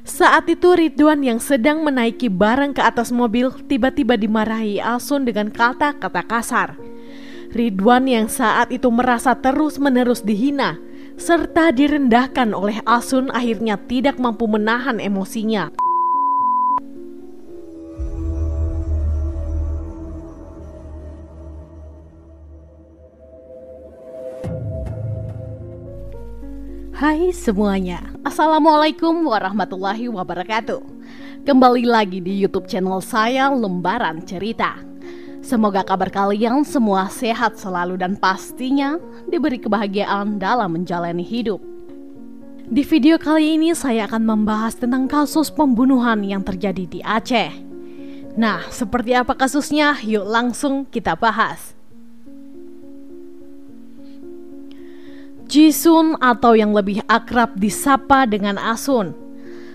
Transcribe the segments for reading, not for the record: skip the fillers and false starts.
Saat itu Ridwan yang sedang menaiki barang ke atas mobil tiba-tiba dimarahi Asun dengan kata-kata kasar. Ridwan yang saat itu merasa terus-menerus dihina serta direndahkan oleh Asun akhirnya tidak mampu menahan emosinya. Hai semuanya, Assalamualaikum warahmatullahi wabarakatuh. Kembali lagi di YouTube channel saya, Lembaran Cerita. Semoga kabar kalian semua sehat selalu dan pastinya diberi kebahagiaan dalam menjalani hidup. Di video kali ini saya akan membahas tentang kasus pembunuhan yang terjadi di Aceh. Nah, seperti apa kasusnya? Yuk langsung kita bahas. Jisun atau yang lebih akrab disapa dengan Asun,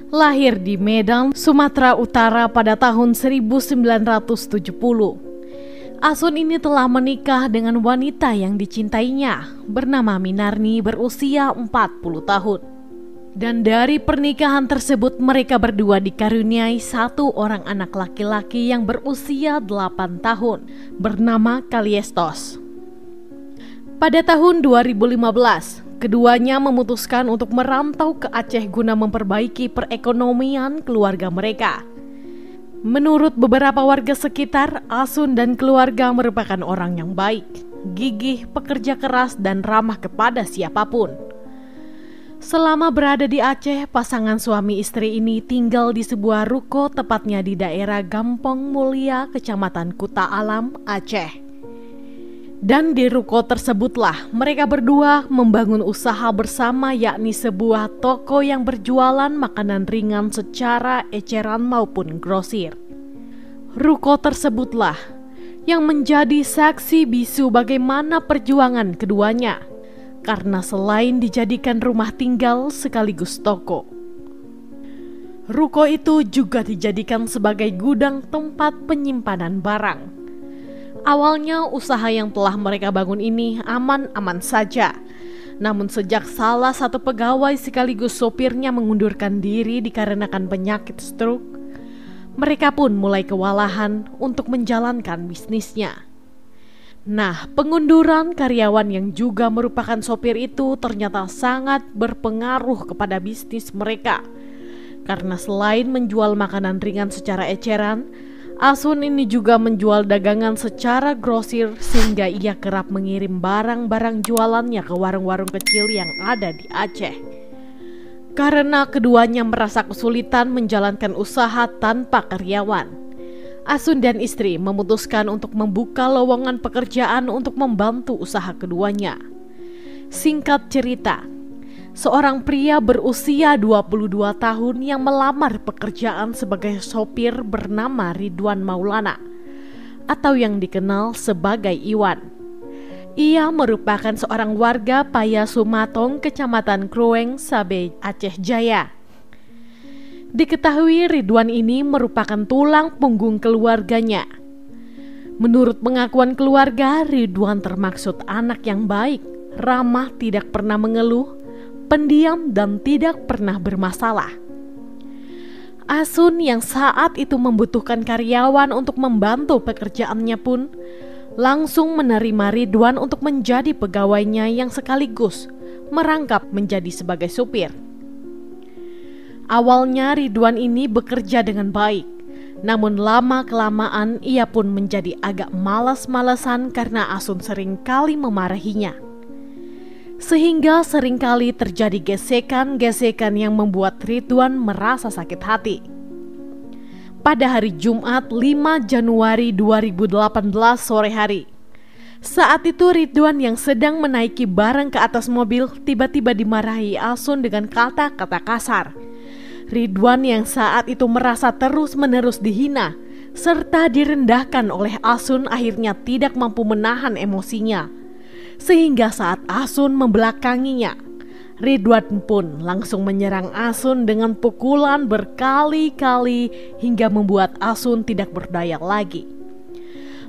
lahir di Medan, Sumatera Utara pada tahun 1970. Asun ini telah menikah dengan wanita yang dicintainya bernama Minarni berusia 40 tahun. Dan dari pernikahan tersebut mereka berdua dikaruniai satu orang anak laki-laki yang berusia 8 tahun bernama Kaliestos. Pada tahun 2015, keduanya memutuskan untuk merantau ke Aceh guna memperbaiki perekonomian keluarga mereka. Menurut beberapa warga sekitar, Asun dan keluarga merupakan orang yang baik, gigih, pekerja keras, dan ramah kepada siapapun. Selama berada di Aceh, pasangan suami istri ini tinggal di sebuah ruko tepatnya di daerah Gampong Mulia, Kecamatan Kuta Alam, Aceh. Dan di ruko tersebutlah mereka berdua membangun usaha bersama, yakni sebuah toko yang berjualan makanan ringan secara eceran maupun grosir. Ruko tersebutlah yang menjadi saksi bisu bagaimana perjuangan keduanya, karena selain dijadikan rumah tinggal sekaligus toko, ruko itu juga dijadikan sebagai gudang tempat penyimpanan barang. Awalnya usaha yang telah mereka bangun ini aman-aman saja. Namun sejak salah satu pegawai sekaligus sopirnya mengundurkan diri dikarenakan penyakit stroke, mereka pun mulai kewalahan untuk menjalankan bisnisnya. Nah, pengunduran karyawan yang juga merupakan sopir itu ternyata sangat berpengaruh kepada bisnis mereka. Karena selain menjual makanan ringan secara eceran, Asun ini juga menjual dagangan secara grosir sehingga ia kerap mengirim barang-barang jualannya ke warung-warung kecil yang ada di Aceh. Karena keduanya merasa kesulitan menjalankan usaha tanpa karyawan, Asun dan istri memutuskan untuk membuka lowongan pekerjaan untuk membantu usaha keduanya. Singkat cerita, seorang pria berusia 22 tahun yang melamar pekerjaan sebagai sopir bernama Ridwan Maulana atau yang dikenal sebagai Iwan. Ia merupakan seorang warga Paya Sumatong, Kecamatan Krueng, Sabe, Aceh Jaya. Diketahui Ridwan ini merupakan tulang punggung keluarganya. Menurut pengakuan keluarga, Ridwan termaksud anak yang baik, ramah, tidak pernah mengeluh, pendiam, dan tidak pernah bermasalah. Asun yang saat itu membutuhkan karyawan untuk membantu pekerjaannya pun langsung menerima Ridwan untuk menjadi pegawainya yang sekaligus merangkap menjadi sebagai supir. Awalnya Ridwan ini bekerja dengan baik, namun lama-kelamaan ia pun menjadi agak malas-malasan karena Asun sering kali memarahinya. Sehingga seringkali terjadi gesekan-gesekan yang membuat Ridwan merasa sakit hati. Pada hari Jumat 5 Januari 2018 sore hari, saat itu Ridwan yang sedang menaiki barang ke atas mobil tiba-tiba dimarahi Asun dengan kata-kata kasar. Ridwan yang saat itu merasa terus-menerus dihina serta direndahkan oleh Asun akhirnya tidak mampu menahan emosinya. Sehingga saat Asun membelakanginya, Ridwan pun langsung menyerang Asun dengan pukulan berkali-kali hingga membuat Asun tidak berdaya lagi.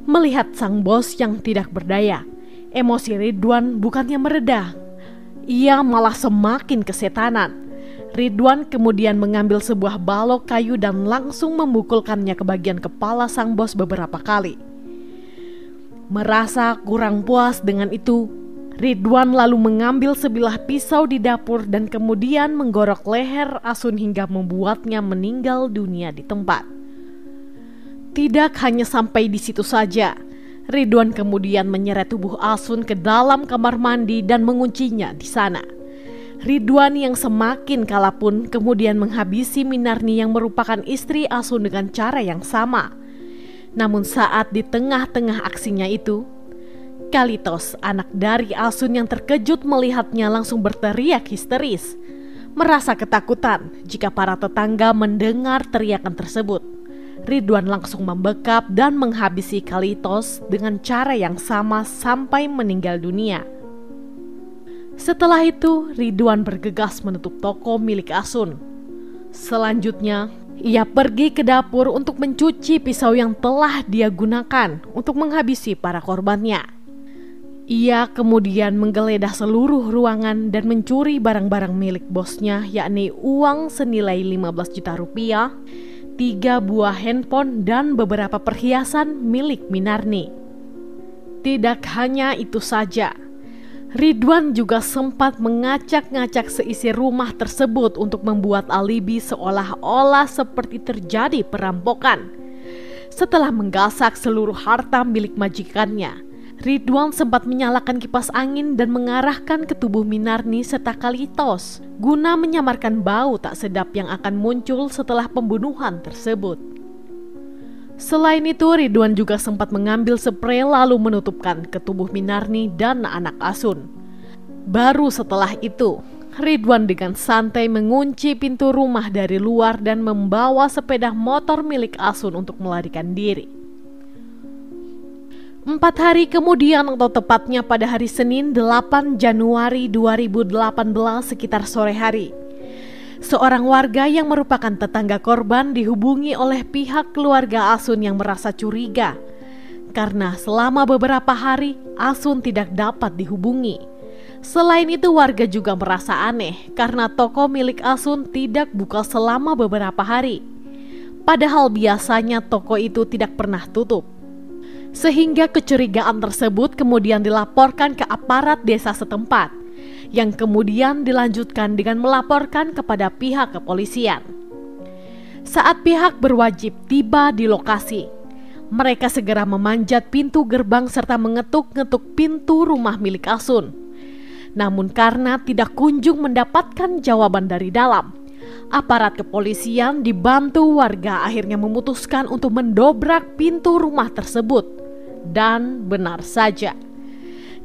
Melihat sang bos yang tidak berdaya, emosi Ridwan bukannya mereda, ia malah semakin kesetanan. Ridwan kemudian mengambil sebuah balok kayu dan langsung memukulkannya ke bagian kepala sang bos beberapa kali. Merasa kurang puas dengan itu, Ridwan lalu mengambil sebilah pisau di dapur dan kemudian menggorok leher Asun hingga membuatnya meninggal dunia di tempat. Tidak hanya sampai di situ saja, Ridwan kemudian menyeret tubuh Asun ke dalam kamar mandi dan menguncinya di sana. Ridwan yang semakin kalah pun kemudian menghabisi Minarni yang merupakan istri Asun dengan cara yang sama. Namun saat di tengah-tengah aksinya itu, Kalitos, anak dari Asun yang terkejut melihatnya langsung berteriak histeris. Merasa ketakutan jika para tetangga mendengar teriakan tersebut, Ridwan langsung membekap dan menghabisi Kalitos dengan cara yang sama sampai meninggal dunia. Setelah itu, Ridwan bergegas menutup toko milik Asun. Selanjutnya, ia pergi ke dapur untuk mencuci pisau yang telah dia gunakan untuk menghabisi para korbannya. Ia kemudian menggeledah seluruh ruangan dan mencuri barang-barang milik bosnya, yakni uang senilai 15 juta rupiah, 3 buah handphone, dan beberapa perhiasan milik Minarni. Tidak hanya itu saja, Ridwan juga sempat mengacak-ngacak seisi rumah tersebut untuk membuat alibi seolah-olah seperti terjadi perampokan. Setelah menggasak seluruh harta milik majikannya, Ridwan sempat menyalakan kipas angin dan mengarahkan ke tubuh Minarni serta Kalitos guna menyamarkan bau tak sedap yang akan muncul setelah pembunuhan tersebut. Selain itu, Ridwan juga sempat mengambil sprei lalu menutupkan ke tubuh Minarni dan anak Asun. Baru setelah itu, Ridwan dengan santai mengunci pintu rumah dari luar dan membawa sepeda motor milik Asun untuk melarikan diri. 4 hari kemudian, atau tepatnya pada hari Senin 8 Januari 2018 sekitar sore hari, seorang warga yang merupakan tetangga korban dihubungi oleh pihak keluarga Asun yang merasa curiga karena selama beberapa hari Asun tidak dapat dihubungi. Selain itu, warga juga merasa aneh karena toko milik Asun tidak buka selama beberapa hari. Padahal biasanya toko itu tidak pernah tutup. Sehingga kecurigaan tersebut kemudian dilaporkan ke aparat desa setempat, yang kemudian dilanjutkan dengan melaporkan kepada pihak kepolisian. Saat pihak berwajib tiba di lokasi, mereka segera memanjat pintu gerbang serta mengetuk-ngetuk pintu rumah milik Asun. Namun karena tidak kunjung mendapatkan jawaban dari dalam, aparat kepolisian dibantu warga akhirnya memutuskan untuk mendobrak pintu rumah tersebut. Dan benar saja,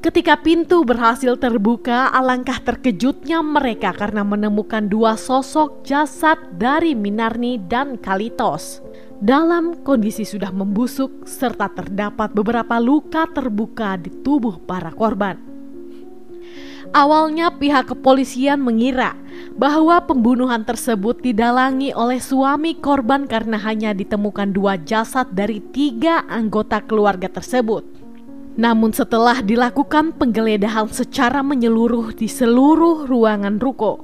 ketika pintu berhasil terbuka, alangkah terkejutnya mereka karena menemukan 2 sosok jasad dari Minarni dan Kalitos dalam kondisi sudah membusuk serta terdapat beberapa luka terbuka di tubuh para korban. Awalnya pihak kepolisian mengira bahwa pembunuhan tersebut didalangi oleh suami korban karena hanya ditemukan 2 jasad dari 3 anggota keluarga tersebut. Namun setelah dilakukan penggeledahan secara menyeluruh di seluruh ruangan ruko,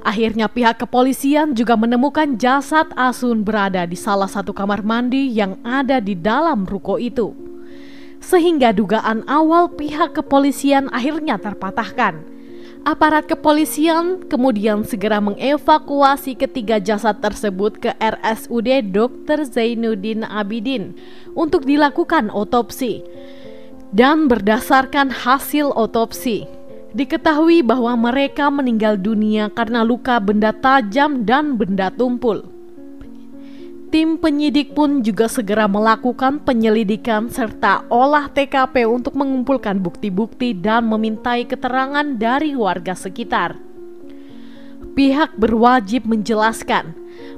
akhirnya pihak kepolisian juga menemukan jasad Asun berada di salah satu kamar mandi yang ada di dalam ruko itu. Sehingga dugaan awal pihak kepolisian akhirnya terpatahkan. Aparat kepolisian kemudian segera mengevakuasi ketiga jasad tersebut ke RSUD Dr. Zainuddin Abidin untuk dilakukan otopsi. Dan berdasarkan hasil otopsi, diketahui bahwa mereka meninggal dunia karena luka benda tajam dan benda tumpul. Tim penyidik pun juga segera melakukan penyelidikan serta olah TKP untuk mengumpulkan bukti-bukti dan memintai keterangan dari warga sekitar. Pihak berwajib menjelaskan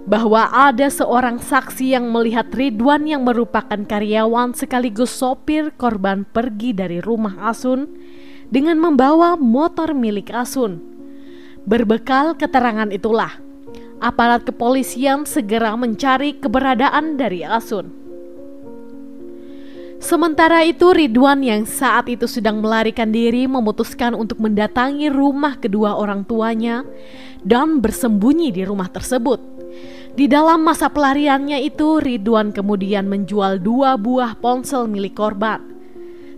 bahwa ada seorang saksi yang melihat Ridwan yang merupakan karyawan sekaligus sopir korban pergi dari rumah Asun dengan membawa motor milik Asun. Berbekal keterangan itulah, aparat kepolisian segera mencari keberadaan dari Asun. Sementara itu, Ridwan yang saat itu sedang melarikan diri memutuskan untuk mendatangi rumah kedua orang tuanya dan bersembunyi di rumah tersebut. Di dalam masa pelariannya itu, Ridwan kemudian menjual 2 buah ponsel milik korban.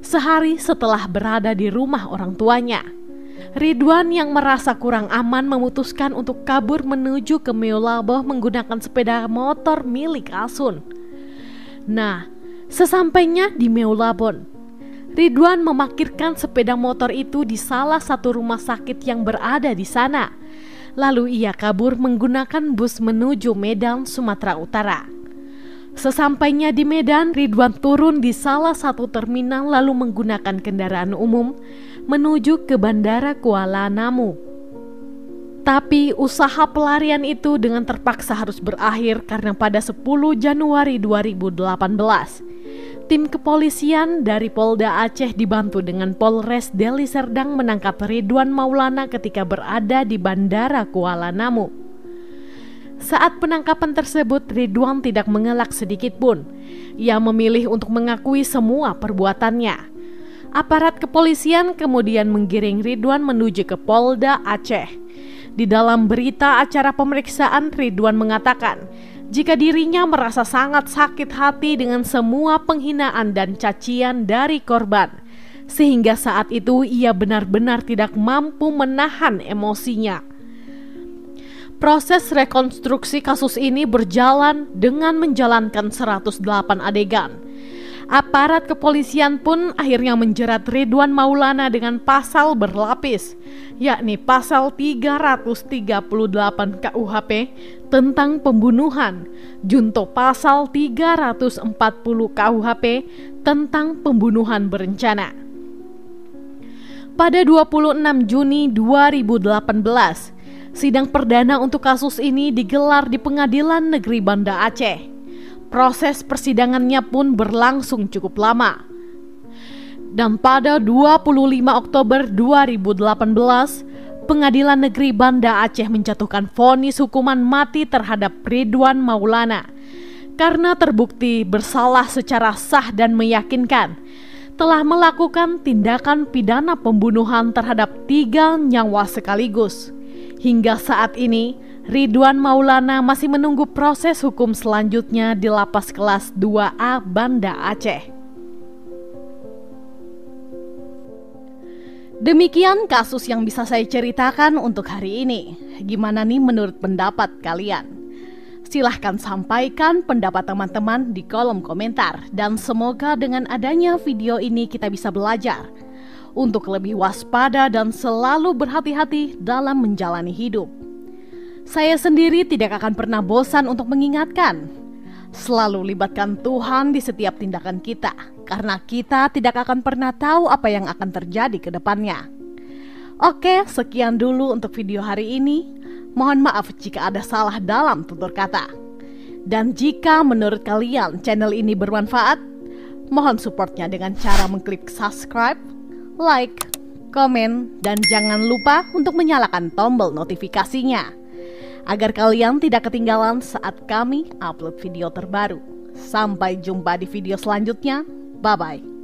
Sehari setelah berada di rumah orang tuanya, Ridwan yang merasa kurang aman memutuskan untuk kabur menuju ke Meulaboh menggunakan sepeda motor milik Asun. Nah, sesampainya di Meulaboh, Ridwan memarkirkan sepeda motor itu di salah satu rumah sakit yang berada di sana. Lalu ia kabur menggunakan bus menuju Medan, Sumatera Utara. Sesampainya di Medan, Ridwan turun di salah satu terminal lalu menggunakan kendaraan umum menuju ke Bandara Kuala Namu. Tapi usaha pelarian itu dengan terpaksa harus berakhir karena pada 10 Januari 2018, tim kepolisian dari Polda Aceh dibantu dengan Polres Deli Serdang menangkap Ridwan Maulana ketika berada di Bandara Kuala Namu. Saat penangkapan tersebut, Ridwan tidak mengelak sedikit pun. Ia memilih untuk mengakui semua perbuatannya. Aparat kepolisian kemudian menggiring Ridwan menuju ke Polda Aceh. Di dalam berita acara pemeriksaan, Ridwan mengatakan jika dirinya merasa sangat sakit hati dengan semua penghinaan dan cacian dari korban, sehingga saat itu ia benar-benar tidak mampu menahan emosinya. Proses rekonstruksi kasus ini berjalan dengan menjalankan 108 adegan. Aparat kepolisian pun akhirnya menjerat Ridwan Maulana dengan pasal berlapis, yakni pasal 338 KUHP tentang pembunuhan, junto pasal 340 KUHP tentang pembunuhan berencana. Pada 26 Juni 2018, sidang perdana untuk kasus ini digelar di Pengadilan Negeri Banda Aceh. Proses persidangannya pun berlangsung cukup lama. Dan pada 25 Oktober 2018, Pengadilan Negeri Banda Aceh menjatuhkan vonis hukuman mati terhadap Ridwan Maulana karena terbukti bersalah secara sah dan meyakinkan telah melakukan tindakan pidana pembunuhan terhadap 3 nyawa sekaligus. Hingga saat ini, Ridwan Maulana masih menunggu proses hukum selanjutnya di Lapas Kelas 2A Banda Aceh. Demikian kasus yang bisa saya ceritakan untuk hari ini. Gimana nih menurut pendapat kalian? Silahkan sampaikan pendapat teman-teman di kolom komentar. Dan semoga dengan adanya video ini kita bisa belajar untuk lebih waspada dan selalu berhati-hati dalam menjalani hidup. Saya sendiri tidak akan pernah bosan untuk mengingatkan, selalu libatkan Tuhan di setiap tindakan kita, karena kita tidak akan pernah tahu apa yang akan terjadi ke depannya. Oke, sekian dulu untuk video hari ini. Mohon maaf jika ada salah dalam tutur kata. Dan jika menurut kalian channel ini bermanfaat, mohon supportnya dengan cara mengklik subscribe, like, komen, dan jangan lupa untuk menyalakan tombol notifikasinya agar kalian tidak ketinggalan saat kami upload video terbaru. Sampai jumpa di video selanjutnya. Bye-bye.